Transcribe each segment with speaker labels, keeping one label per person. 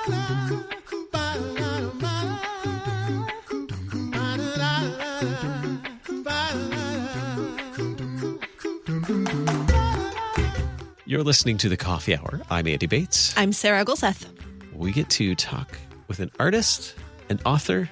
Speaker 1: You're listening to The Coffee Hour. I'm Andy Bates.
Speaker 2: I'm Sarah Gulseth.
Speaker 1: We get to talk with an artist, an author.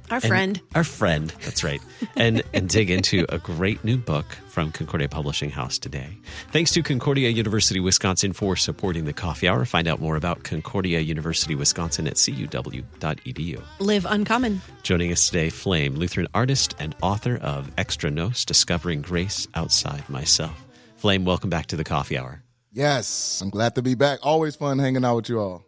Speaker 2: Our friend.
Speaker 1: Our friend, that's right. and dig into a great new book from Concordia Publishing House today. Thanks to Concordia University, Wisconsin for supporting The Coffee Hour. Find out more about Concordia University, Wisconsin at cuw.edu.
Speaker 2: Live uncommon.
Speaker 1: Joining us today, Flame, Lutheran artist and author of Extra Nos, Discovering Grace Outside Myself. Flame, welcome back to The Coffee Hour.
Speaker 3: Yes, I'm glad to be back. Always fun hanging out with you all.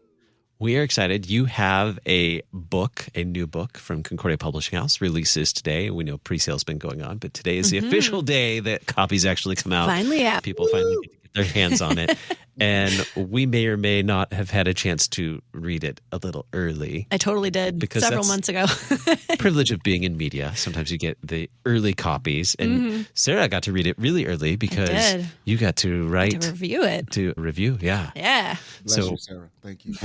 Speaker 1: We are excited. You have a book, a new book from Concordia Publishing House, releases today. We know pre-sale's been going on, but today is the official day that copies actually come out.
Speaker 2: Finally out.
Speaker 1: People finally get to get their hands on it. And we may or may not have had a chance to read it a little early.
Speaker 2: I totally did
Speaker 1: because
Speaker 2: several months ago.
Speaker 1: Privilege of being in media. Sometimes you get the early copies. And Sarah got to read it really early because you got to write.
Speaker 2: To review it.
Speaker 1: To review, yeah.
Speaker 2: Yeah.
Speaker 3: Bless you, Sarah. Thank you.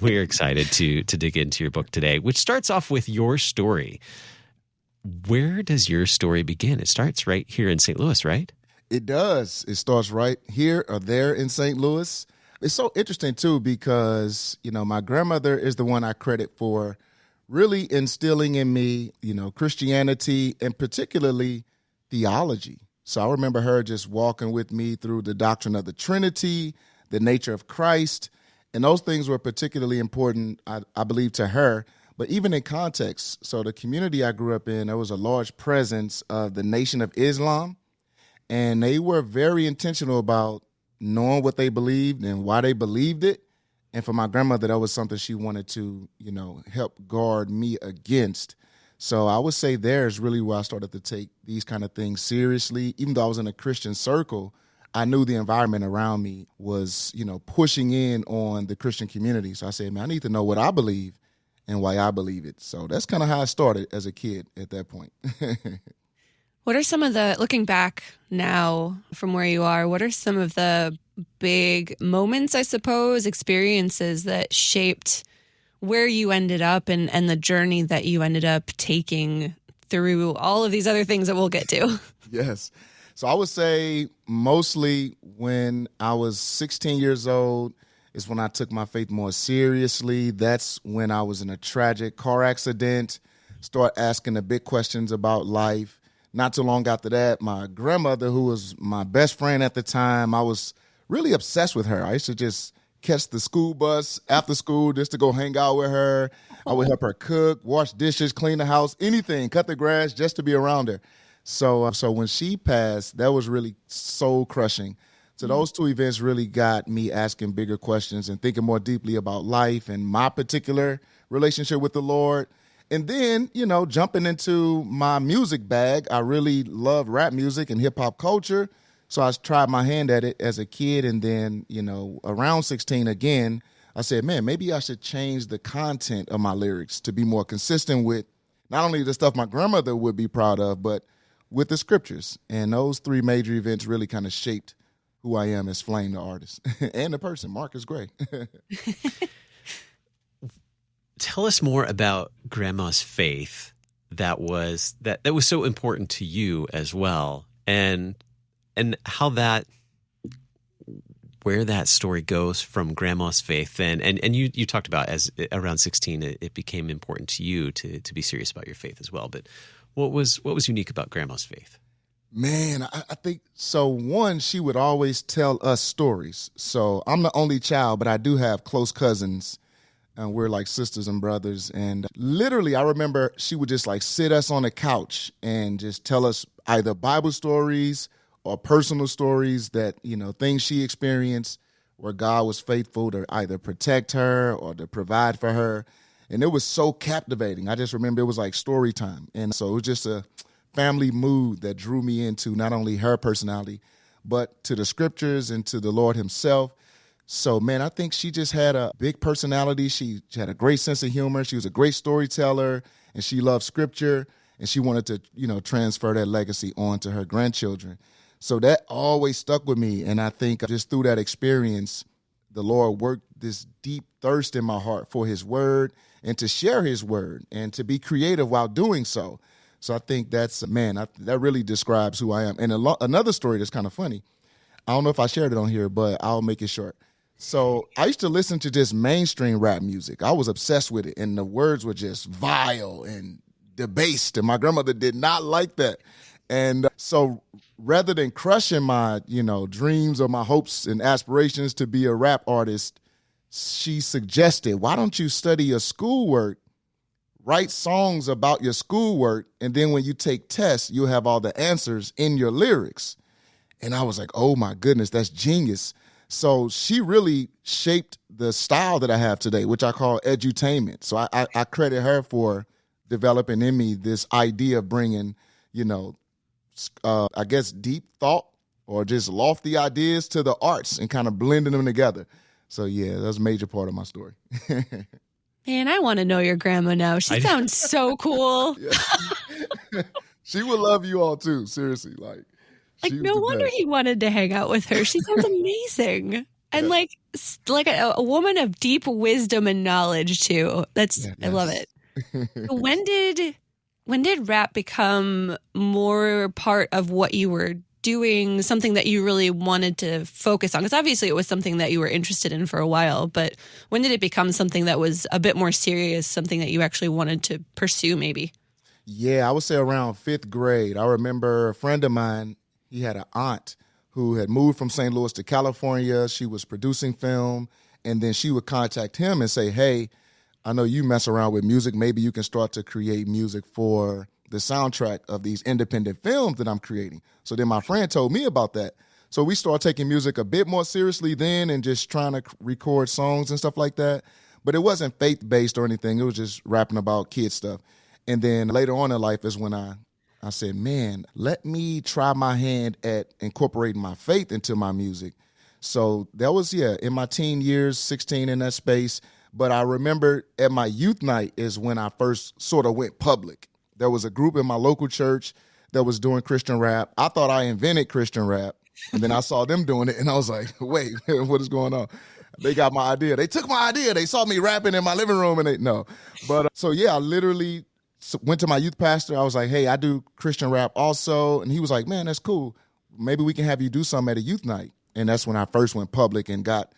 Speaker 1: We're excited to dig into your book today, which starts off with your story. Where does your story begin? It starts right here in St. Louis, right?
Speaker 3: It does. It starts right here or there in St. Louis. It's so interesting, too, because, my grandmother is the one I credit for really instilling in me, Christianity and particularly theology. So I remember her just walking with me through the doctrine of the Trinity, the nature of Christ, and those things were particularly important, I believe, to her. But even in context, so the community I grew up in, there was a large presence of the Nation of Islam. And they were very intentional about knowing what they believed and why they believed it. And for my grandmother, that was something she wanted to, help guard me against. So I would say there's really where I started to take these kind of things seriously. Even though I was in a Christian circle, I knew the environment around me was, pushing in on the Christian community. So I said, man, I need to know what I believe and why I believe it. So that's kind of how I started as a kid at that point.
Speaker 2: What are some of the, looking back now from where you are, what are some of the big moments, I suppose, experiences that shaped where you ended up and the journey that you ended up taking through all of these other things that we'll get to?
Speaker 3: Yes. So I would say mostly when I was 16 years old is when I took my faith more seriously. That's when I was in a tragic car accident, start asking the big questions about life. Not too long after that, my grandmother, who was my best friend at the time, I was really obsessed with her. I used to just catch the school bus after school just to go hang out with her. I would help her cook, wash dishes, clean the house, anything, cut the grass just to be around her. So when she passed, that was really soul crushing. So those two events really got me asking bigger questions and thinking more deeply about life and my particular relationship with the Lord. And then, jumping into my music bag, I really love rap music and hip hop culture. So I tried my hand at it as a kid. And then, around 16 again, I said, man, maybe I should change the content of my lyrics to be more consistent with not only the stuff my grandmother would be proud of, but with the scriptures. And those three major events really kind of shaped who I am as Flame, the artist, and the person, Marcus Gray.
Speaker 1: Tell us more about Grandma's faith that was so important to you as well, and how where that story goes from Grandma's faith. And you talked about as around 16, it became important to you to be serious about your faith as well. But what was unique about Grandma's faith?
Speaker 3: Man, I think so. One, she would always tell us stories. So I'm the only child, but I do have close cousins. And we're like sisters and brothers. And literally, I remember she would just like sit us on the couch and just tell us either Bible stories or personal stories that, things she experienced where God was faithful to either protect her or to provide for her. And it was so captivating. I just remember it was like story time. And so it was just a family mood that drew me into not only her personality, but to the scriptures and to the Lord himself. So, man, I think she just had a big personality. She had a great sense of humor. She was a great storyteller, and she loved scripture, and she wanted to, transfer that legacy on to her grandchildren. So that always stuck with me, and I think just through that experience, the Lord worked this deep thirst in my heart for his word and to share his word and to be creative while doing so. So I think that really describes who I am. And another story that's kind of funny, I don't know if I shared it on here, but I'll make it short. So I used to listen to just mainstream rap music. I was obsessed with it, and the words were just vile and debased, and my grandmother did not like that. And so rather than crushing my, dreams or my hopes and aspirations to be a rap artist, she suggested, why don't you study your schoolwork, write songs about your schoolwork, and then when you take tests, you'll have all the answers in your lyrics. And I was like, oh my goodness, that's genius. So she really shaped the style that I have today, which I call edutainment. So I credit her for developing in me this idea of bringing, I guess, deep thought or just lofty ideas to the arts and kind of blending them together. So, yeah, that's a major part of my story.
Speaker 2: Man, I want to know your grandma now. She sounds so cool.
Speaker 3: She would love you all, too. Seriously. Like
Speaker 2: no wonder he wanted to hang out with her. She sounds amazing. And like a woman of deep wisdom and knowledge, too. I love it. When did rap become more part of what you were doing, something that you really wanted to focus on? Because obviously it was something that you were interested in for a while, but when did it become something that was a bit more serious, something that you actually wanted to pursue maybe?
Speaker 3: Yeah, I would say around 5th grade. I remember a friend of mine, he had an aunt who had moved from St. Louis to California. She was producing film, and then she would contact him and say, hey, I know you mess around with music. Maybe you can start to create music for the soundtrack of these independent films that I'm creating. So then my friend told me about that. So we started taking music a bit more seriously then and just trying to record songs and stuff like that. But it wasn't faith-based or anything. It was just rapping about kid stuff. And then later on in life is when I said, man, let me try my hand at incorporating my faith into my music. So that was, in my teen years, 16 in that space. But I remember at my youth night is when I first sort of went public. There was a group in my local church that was doing Christian rap. I thought I invented Christian rap. And then I saw them doing it, and I was like, wait, what is going on? They got my idea. They took my idea. They saw me rapping in my living room, and no. But I literally went to my youth pastor. I was like, hey, I do Christian rap also. And he was like, man, that's cool. Maybe we can have you do something at a youth night. And that's when I first went public and got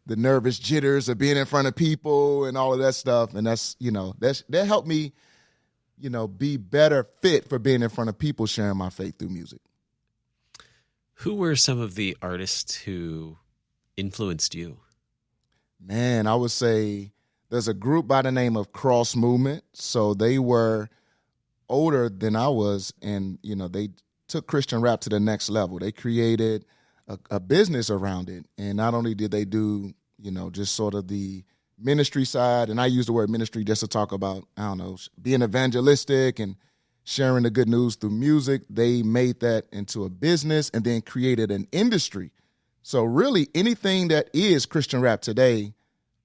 Speaker 3: the nervous jitters of being in front of people and all of that stuff. And that helped me, be better fit for being in front of people sharing my faith through music.
Speaker 1: Who were some of the artists who influenced you?
Speaker 3: Man, I would say there's a group by the name of Cross Movement. So they were older than I was, and, they took Christian rap to the next level. They created a business around it. And not only did they do, just sort of the ministry side, and I use the word ministry just to talk about, being evangelistic and sharing the good news through music. They made that into a business and then created an industry. So really anything that is Christian rap today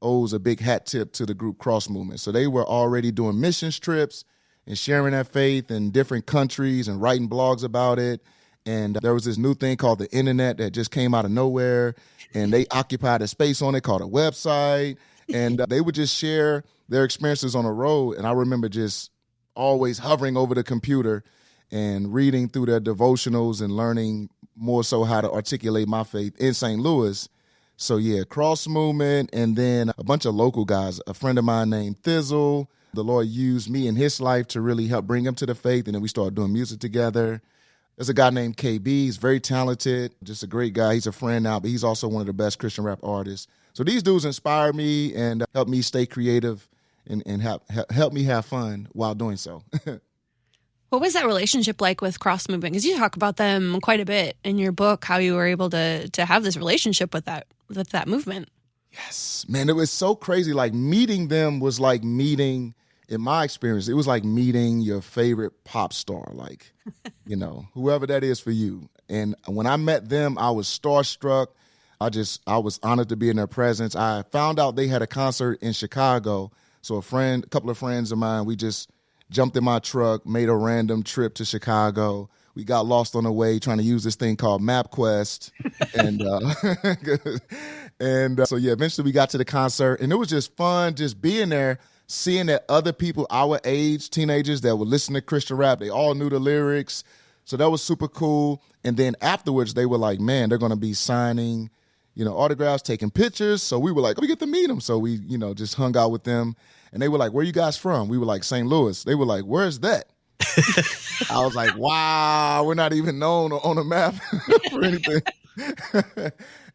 Speaker 3: owes a big hat tip to the group Cross Movement. So they were already doing missions trips and sharing that faith in different countries and writing blogs about it. And there was this new thing called the internet that just came out of nowhere, and they occupied a space on it called a website, and they would just share their experiences on the road. And I remember just always hovering over the computer and reading through their devotionals and learning more so how to articulate my faith in St. Louis. So Cross Movement, and then a bunch of local guys. A friend of mine named Thizzle, the Lord used me in his life to really help bring him to the faith, and then we started doing music together. There's a guy named KB. He's very talented, just a great guy. He's a friend now, but he's also one of the best Christian rap artists. So these dudes inspire me and help me stay creative and help me have fun while doing so.
Speaker 2: What was that relationship like with Cross Movement? Because you talk about them quite a bit in your book, how you were able to have this relationship with that movement.
Speaker 3: Yes, man, it was so crazy. Like meeting them was like meeting, in my experience, it was like meeting your favorite pop star, like, whoever that is for you. And when I met them, I was starstruck. I was honored to be in their presence. I found out they had a concert in Chicago. So a couple of friends of mine, we just jumped in my truck, made a random trip to Chicago. We got lost on the way trying to use this thing called MapQuest. And so, yeah, eventually we got to the concert, and it was just fun just being there, seeing that other people our age, teenagers that would listen to Christian rap, they all knew the lyrics. So that was super cool. And then afterwards, they were like, man, they're going to be signing, autographs, taking pictures. So we were like, we get to meet them. So we, just hung out with them. And they were like, where you guys from? We were like, St. Louis. They were like, where's that? I was like, wow, we're not even known on a map for anything.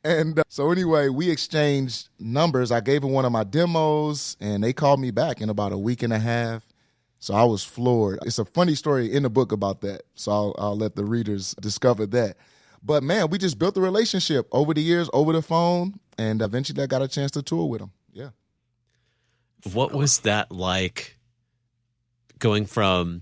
Speaker 3: And so anyway, we exchanged numbers. I gave them one of my demos, and they called me back in about a week and a half. So I was floored. It's a funny story in the book about that. So I'll let the readers discover that. But, man, we just built a relationship over the years, over the phone, and eventually I got a chance to tour with them. Yeah.
Speaker 1: What was that like, going from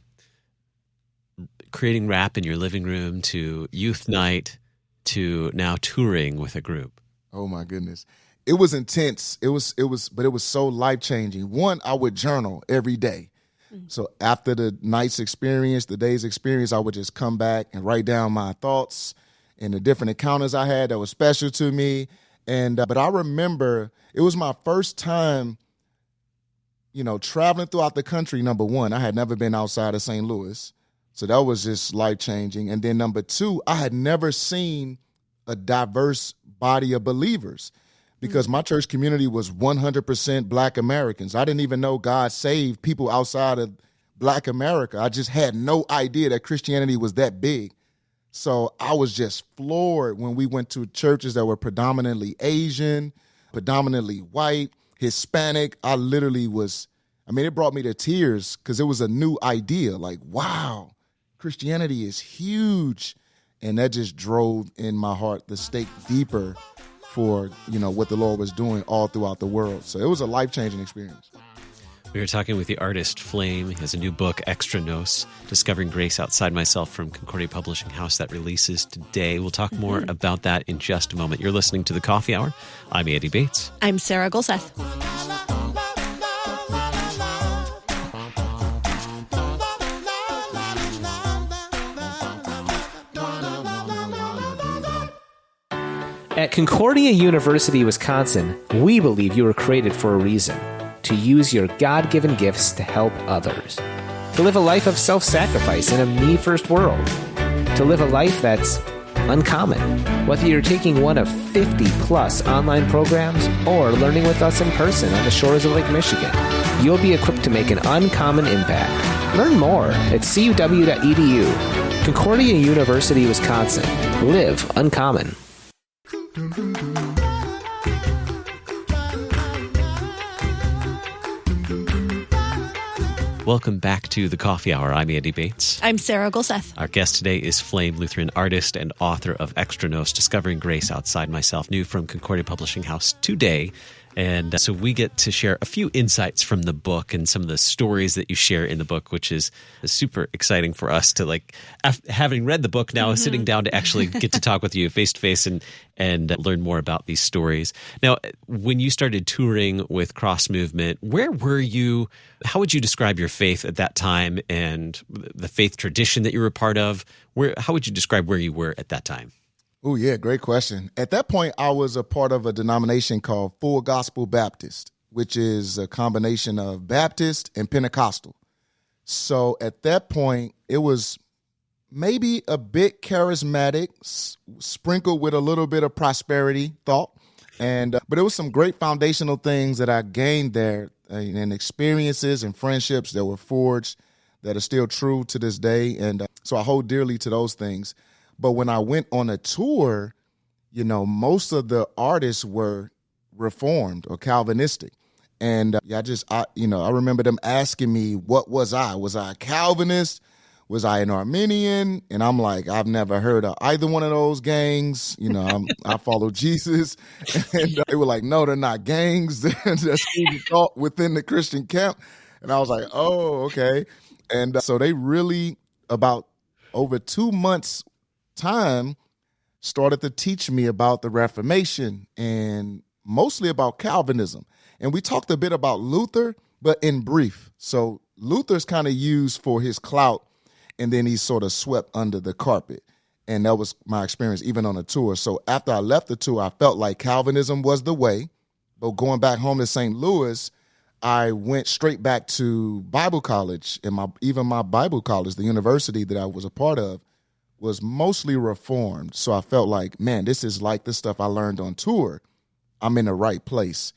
Speaker 1: creating rap in your living room to youth night to now touring with a group?
Speaker 3: Oh my goodness. It was intense. But it was so life-changing. One, I would journal every day. So after the night's experience, the day's experience, I would just come back and write down my thoughts and the different encounters I had that were special to me. And but I remember it was my first time, traveling throughout the country. Number one, I had never been outside of St. Louis. So that was just life-changing. And then number two, I had never seen a diverse body of believers because my church community was 100% Black Americans. I didn't even know God saved people outside of Black America. I just had no idea that Christianity was that big. So I was just floored when we went to churches that were predominantly Asian, predominantly white, Hispanic. It brought me to tears because it was a new idea. Like, wow, Christianity is huge. And that just drove in my heart the stake deeper for, what the Lord was doing all throughout the world. So it was a life-changing experience.
Speaker 1: We were talking with the artist Flame. He has a new book, Extra Nos, Discovering Grace Outside Myself, from Concordia Publishing House, that releases today. We'll talk more about that in just a moment. You're listening to The Coffee Hour. I'm Andy Bates.
Speaker 2: I'm Sarah Golseth.
Speaker 4: At Concordia University, Wisconsin, we believe you were created for a reason: to use your God-given gifts to help others, to live a life of self-sacrifice in a me-first world, to live a life that's uncommon. Whether you're taking one of 50-plus online programs or learning with us in person on the shores of Lake Michigan, you'll be equipped to make an uncommon impact. Learn more at cuw.edu. Concordia University, Wisconsin. Live uncommon.
Speaker 1: Welcome back to The Coffee Hour. I'm Andy Bates.
Speaker 2: I'm Sarah Golseth.
Speaker 1: Our guest today is Flame, Lutheran artist and author of Extra Nos, Discovering Grace Outside Myself, new from Concordia Publishing House today. And so we get to share a few insights from the book and some of the stories that you share in the book, which is super exciting for us to, having read the book now, sitting down to actually get to talk with you face to face and learn more about these stories. Now, when you started touring with Cross Movement, where were you? How would you describe your faith at that time and the faith tradition that you were a part of? How would you describe where you were at that time?
Speaker 3: Oh, yeah, great question. At that point, I was a part of a denomination called Full Gospel Baptist, which is a combination of Baptist and Pentecostal. So at that point, it was maybe a bit charismatic, sprinkled with a little bit of prosperity thought. But it was some great foundational things that I gained there, and experiences and friendships that were forged that are still true to this day. And so I hold dearly to those things. But when I went on a tour, most of the artists were Reformed or Calvinistic. And I remember them asking me, what was I? Was I a Calvinist? Was I an Arminian? And I'm like, I've never heard of either one of those gangs. I follow Jesus. And they were like, no, they're not gangs. They're schools of thought within the Christian camp. And I was like, oh, okay. And so they really, about over 2 months' time, started to teach me about the Reformation and mostly about Calvinism. And we talked a bit about Luther, but in brief. So Luther's kind of used for his clout, and then he's sort of swept under the carpet. And that was my experience even on a tour. So after I left the tour, I felt like Calvinism was the way. But going back home to St. Louis, I went straight back to Bible college. And my Bible college, the university that I was a part of, was mostly Reformed. So I felt like, man, this is like the stuff I learned on tour. I'm in the right place.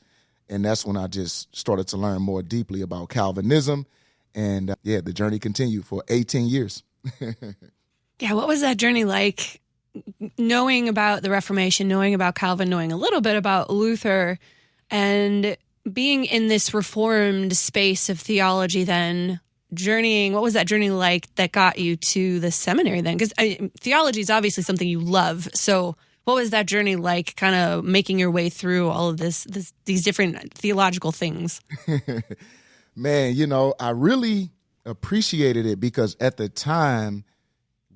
Speaker 3: And that's when I just started to learn more deeply about Calvinism. And the journey continued for 18 years.
Speaker 2: Yeah, what was that journey like, knowing about the Reformation, knowing about Calvin, knowing a little bit about Luther, and being in this Reformed space of theology then, journeying? What was that journey like that got you to the seminary then? Because theology is obviously something you love. So what was that journey like, kind of making your way through all of these different theological things?
Speaker 3: Man, I really appreciated it because at the time,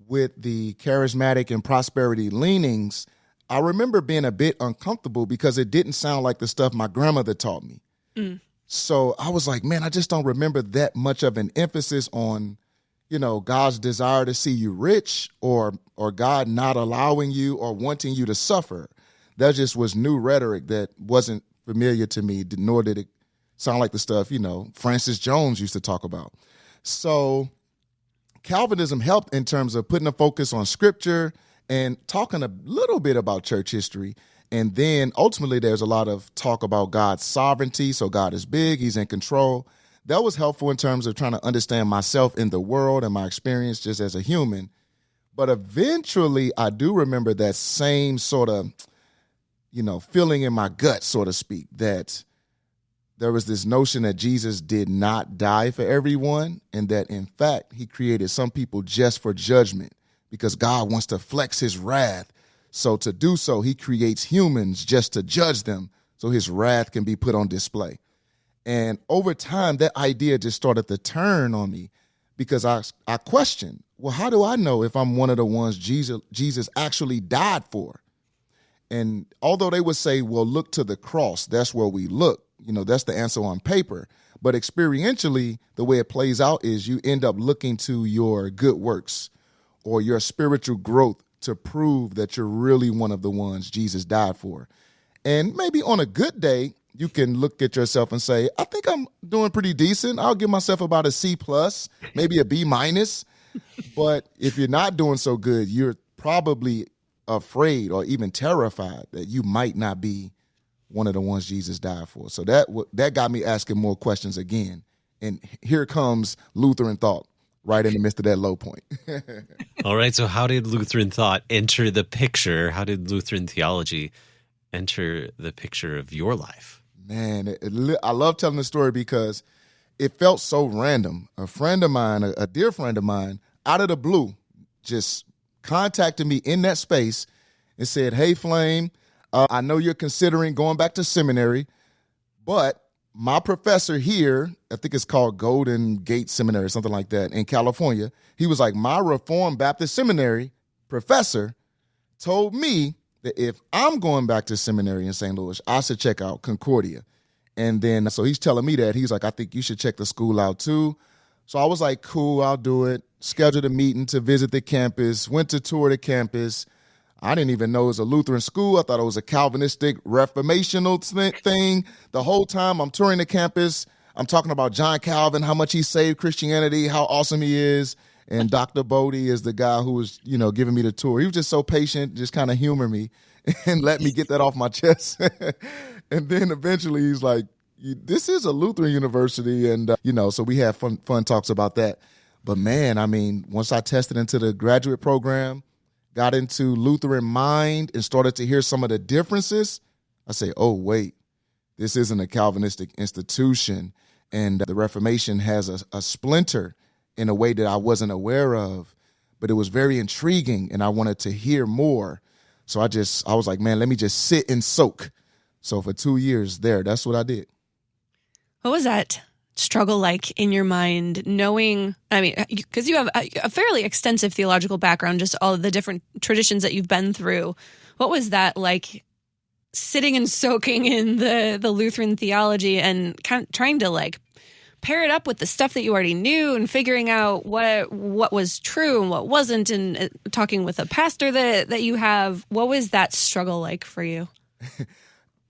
Speaker 3: with the charismatic and prosperity leanings, I remember being a bit uncomfortable because it didn't sound like the stuff my grandmother taught me. So I was like, man, I just don't remember that much of an emphasis on, God's desire to see you rich or God not allowing you or wanting you to suffer. That just was new rhetoric that wasn't familiar to me, nor did it sound like the stuff, Francis Jones used to talk about. So Calvinism helped in terms of putting a focus on scripture and talking a little bit about church history. And then ultimately there's a lot of talk about God's sovereignty. So God is big, he's in control. That was helpful in terms of trying to understand myself in the world and my experience just as a human. But eventually I do remember that same sort of, feeling in my gut, so to speak, that there was this notion that Jesus did not die for everyone and that, in fact, he created some people just for judgment because God wants to flex his wrath. So to do so, he creates humans just to judge them so his wrath can be put on display. And over time, that idea just started to turn on me because I questioned, well, how do I know if I'm one of the ones Jesus actually died for? And although they would say, well, look to the cross, that's where we look. That's the answer on paper. But experientially, the way it plays out is you end up looking to your good works or your spiritual growth to prove that you're really one of the ones Jesus died for. And maybe on a good day, you can look at yourself and say, I think I'm doing pretty decent. I'll give myself about a C+, maybe a B-. But if you're not doing so good, you're probably afraid or even terrified that you might not be one of the ones Jesus died for. So that got me asking more questions again. And here comes Lutheran thought right in the midst of that low point.
Speaker 1: All right. So how did Lutheran thought enter the picture? How did Lutheran theology enter the picture of your life?
Speaker 3: Man, I love telling the story because it felt so random. A friend of mine, a dear friend of mine, out of the blue, just contacted me in that space and said, hey, Flame, I know you're considering going back to seminary, but my professor here, I think it's called Golden Gate Seminary, something like that, in California, he was like, my Reformed Baptist Seminary professor told me that if I'm going back to seminary in St. Louis, I should check out Concordia. And then, so he's telling me that. He's like, I think you should check the school out too. So I was like, cool, I'll do it. Scheduled a meeting to visit the campus, went to tour the campus. I didn't even know it was a Lutheran school. I thought it was a Calvinistic reformational thing. The whole time I'm touring the campus, I'm talking about John Calvin, how much he saved Christianity, how awesome he is. And Dr. Bodie is the guy who was, giving me the tour. He was just so patient, just kind of humor me and let me get that off my chest. And then eventually he's like, this is a Lutheran university. And, so we had fun talks about that. But man, I mean, once I tested into the graduate program, got into Lutheran mind and started to hear some of the differences, I say, oh, wait, this isn't a Calvinistic institution. And the Reformation has a splinter in a way that I wasn't aware of, but it was very intriguing and I wanted to hear more. So I was like, man, let me just sit and soak. So for 2 years there, that's what I did.
Speaker 2: What was that struggle like in your mind, knowing, because you have a fairly extensive theological background, just all of the different traditions that you've been through. What was that like, sitting and soaking in the Lutheran theology and kind of trying to like pair it up with the stuff that you already knew and figuring out what was true and what wasn't, and talking with a pastor that you have. What was that struggle like for you?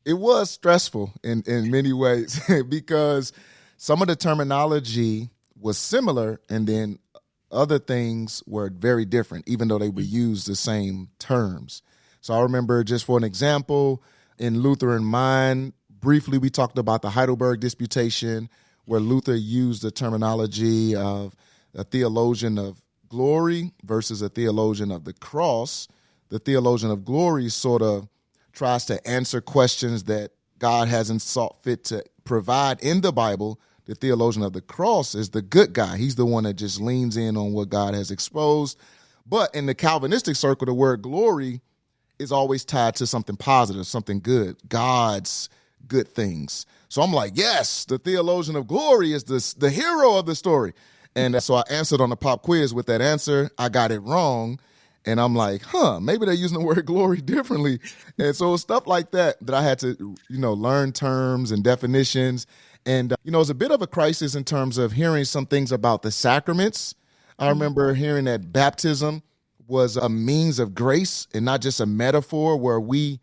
Speaker 3: It was stressful in many ways because some of the terminology was similar and then other things were very different, even though they would use the same terms. So I remember, just for an example, in Lutheran mind, briefly we talked about the Heidelberg Disputation, where Luther used the terminology of a theologian of glory versus a theologian of the cross. The theologian of glory sort of tries to answer questions that God hasn't sought fit to provide in the Bible. The theologian of the cross is the good guy. He's the one that just leans in on what God has exposed. But in the Calvinistic circle, the word glory is always tied to something positive, something good, God's good things. So I'm like, yes, the theologian of glory is the hero of the story. And so I answered on the pop quiz with that answer. I got it wrong. And I'm like, maybe they're using the word glory differently. And so stuff like that I had to, learn terms and definitions. And, it was a bit of a crisis in terms of hearing some things about the sacraments. I remember hearing that baptism was a means of grace and not just a metaphor where we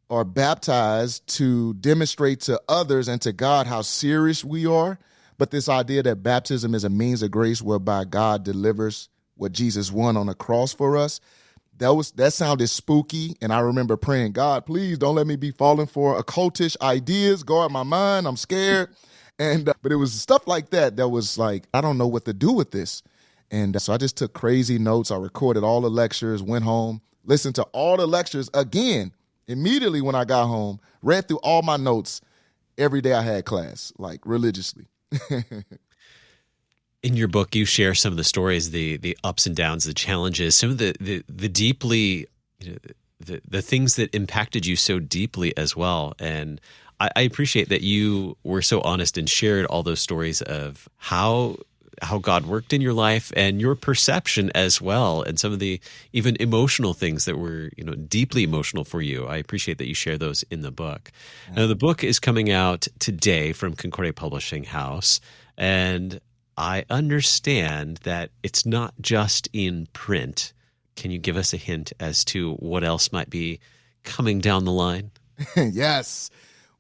Speaker 3: are baptized to demonstrate to others and to God how serious we are. But this idea that baptism is a means of grace whereby God delivers what Jesus won on the cross for us, that sounded spooky. And I remember praying, God, please don't let me be falling for occultish ideas. Guard my mind. I'm scared. But it was stuff like that was like, I don't know what to do with this. And so I just took crazy notes. I recorded all the lectures, went home, listened to all the lectures again immediately when I got home, read through all my notes every day I had class, like religiously.
Speaker 1: In your book, you share some of the stories, the ups and downs, the challenges, some of the deeply, the things that impacted you so deeply as well. And I appreciate that you were so honest and shared all those stories of how God worked in your life and your perception as well, and some of the even emotional things that were, deeply emotional for you. I appreciate that you share those in the book. Yeah. Now, the book is coming out today from Concordia Publishing House, and I understand that it's not just in print. Can you give us a hint as to what else might be coming down the line?
Speaker 3: Yes,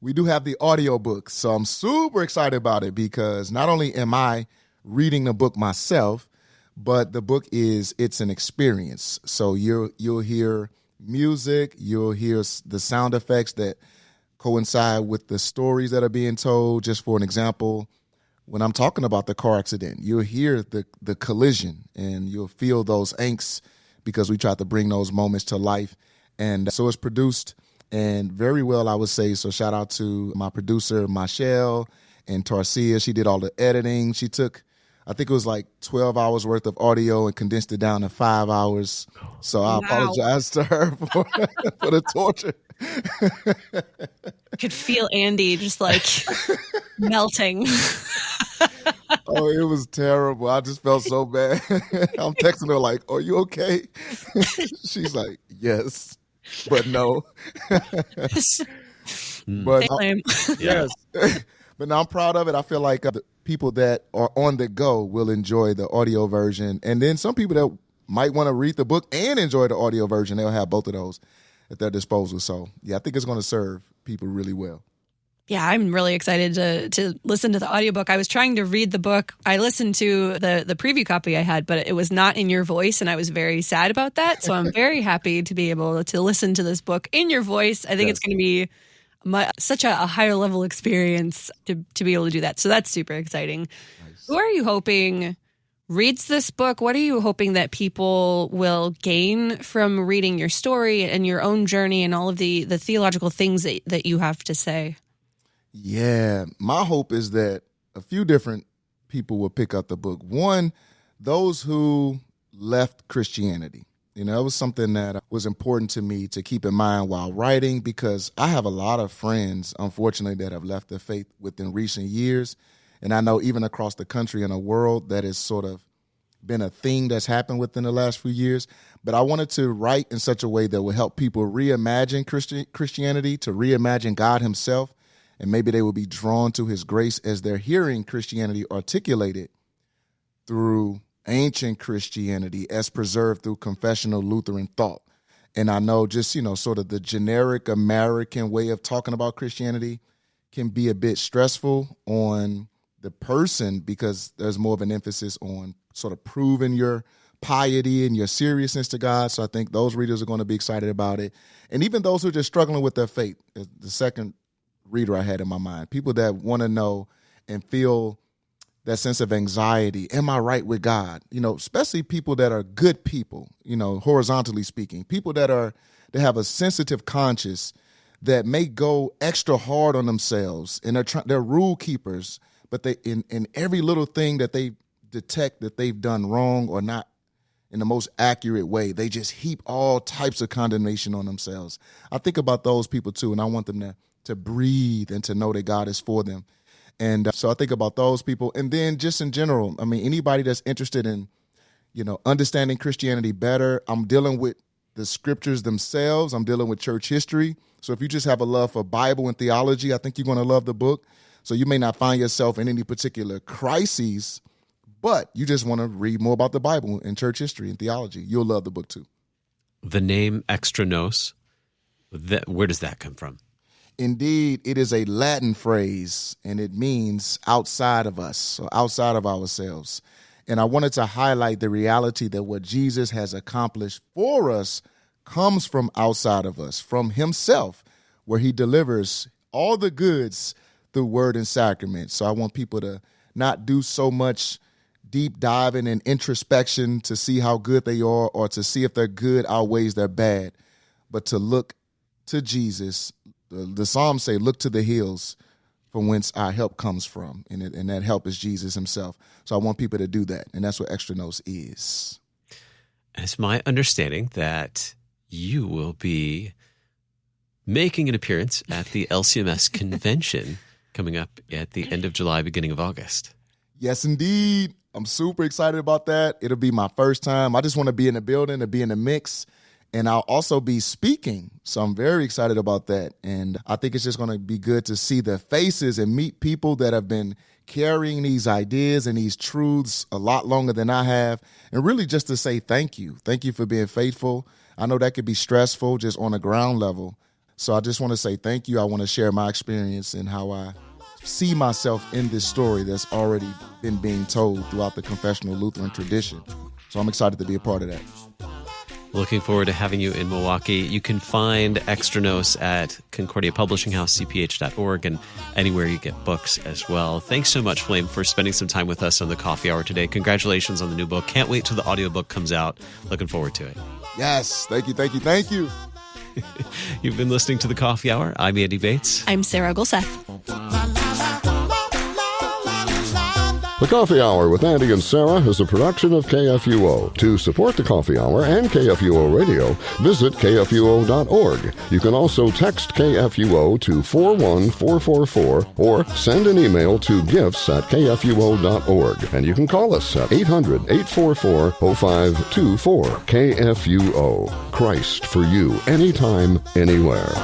Speaker 3: we do have the audiobook. So I'm super excited about it because not only am I reading the book myself, but the book it's an experience. So you'll hear music, you'll hear the sound effects that coincide with the stories that are being told. Just for an example, when I'm talking about the car accident, you'll hear the collision and you'll feel those angst because we try to bring those moments to life. And so it's produced and very well, I would say. So shout out to my producer, Michelle and Tarsia. She did all the editing. She took, I think it was like 12 hours worth of audio and condensed it down to 5 hours. So I apologize to her for the torture.
Speaker 2: I could feel Andy just like melting.
Speaker 3: Oh, it was terrible. I just felt so bad. I'm texting her like, are you okay? She's like, yes, but no. But yes. But now I'm proud of it. I feel like the people that are on the go will enjoy the audio version. And then some people that might want to read the book and enjoy the audio version, they'll have both of those at their disposal. So, yeah, I think it's going to serve people really well.
Speaker 2: Yeah, I'm really excited to listen to the audiobook. I was trying to read the book. I listened to the preview copy I had, but it was not in your voice, and I was very sad about that. So I'm very happy to be able to listen to this book in your voice. I think it's going to be such a higher level experience to be able to do that. So that's super exciting. Nice. Who are you hoping reads this book? What are you hoping that people will gain from reading your story and your own journey and all of the theological things that you have to say?
Speaker 3: Yeah, my hope is that a few different people will pick up the book. One, those who left Christianity. It was something that was important to me to keep in mind while writing, because I have a lot of friends, unfortunately, that have left the faith within recent years. And I know even across the country and the world that has sort of been a thing that's happened within the last few years. But I wanted to write in such a way that will help people reimagine Christianity, to reimagine God himself, and maybe they will be drawn to his grace as they're hearing Christianity articulated through ancient Christianity as preserved through confessional Lutheran thought. And I know just, sort of the generic American way of talking about Christianity can be a bit stressful on the person because there's more of an emphasis on sort of proving your piety and your seriousness to God. So I think those readers are going to be excited about it. And even those who are just struggling with their faith, the second reader I had in my mind, people that want to know and feel that sense of anxiety. Am I right with God? Especially people that are good people, horizontally speaking, people that have a sensitive conscience that may go extra hard on themselves and they're rule keepers, but they in every little thing that they detect that they've done wrong or not in the most accurate way, they just heap all types of condemnation on themselves. I think about those people too, and I want them to breathe and to know that God is for them. And so I think about those people. And then just in general, anybody that's interested in, understanding Christianity better, I'm dealing with the scriptures themselves. I'm dealing with church history. So if you just have a love for Bible and theology, I think you're going to love the book. So you may not find yourself in any particular crises, but you just want to read more about the Bible and church history and theology. You'll love the book too.
Speaker 1: The name Extra Nos, where does that come from?
Speaker 3: Indeed, it is a Latin phrase, and it means outside of us, or outside of ourselves. And I wanted to highlight the reality that what Jesus has accomplished for us comes from outside of us, from himself, where he delivers all the goods through word and sacrament. So I want people to not do so much deep diving and introspection to see how good they are or to see if their good outweighs their bad, but to look to Jesus. The Psalms say, look to the hills from whence our help comes from, and that help is Jesus himself. So I want people to do that, and that's what Extra Nos is.
Speaker 1: It's my understanding that you will be making an appearance at the LCMS convention coming up at the end of July, beginning of August.
Speaker 3: Yes, indeed. I'm super excited about that. It'll be my first time. I just want to be in the building, to be in the mix. And I'll also be speaking, so I'm very excited about that. And I think it's just going to be good to see the faces and meet people that have been carrying these ideas and these truths a lot longer than I have. And really just to say thank you. Thank you for being faithful. I know that could be stressful just on a ground level. So I just want to say thank you. I want to share my experience and how I see myself in this story that's already been being told throughout the confessional Lutheran tradition. So I'm excited to be a part of that.
Speaker 1: Looking forward to having you in Milwaukee. You can find Extra Nos at Concordia Publishing House, cph.org, and anywhere you get books as well. Thanks so much, Flame, for spending some time with us on the Coffee Hour today. Congratulations on the new book. Can't wait till the audiobook comes out. Looking forward to it.
Speaker 3: Yes. Thank you, thank you, thank you.
Speaker 1: You've been listening to the Coffee Hour. I'm Andy Bates.
Speaker 2: I'm Sarah Gulseth.
Speaker 5: The Coffee Hour with Andy and Sarah is a production of KFUO. To support the Coffee Hour and KFUO Radio, visit KFUO.org. You can also text KFUO to 41444 or send an email to gifts@KFUO.org. And you can call us at 800-844-0524. KFUO. Christ for you, anytime, anywhere.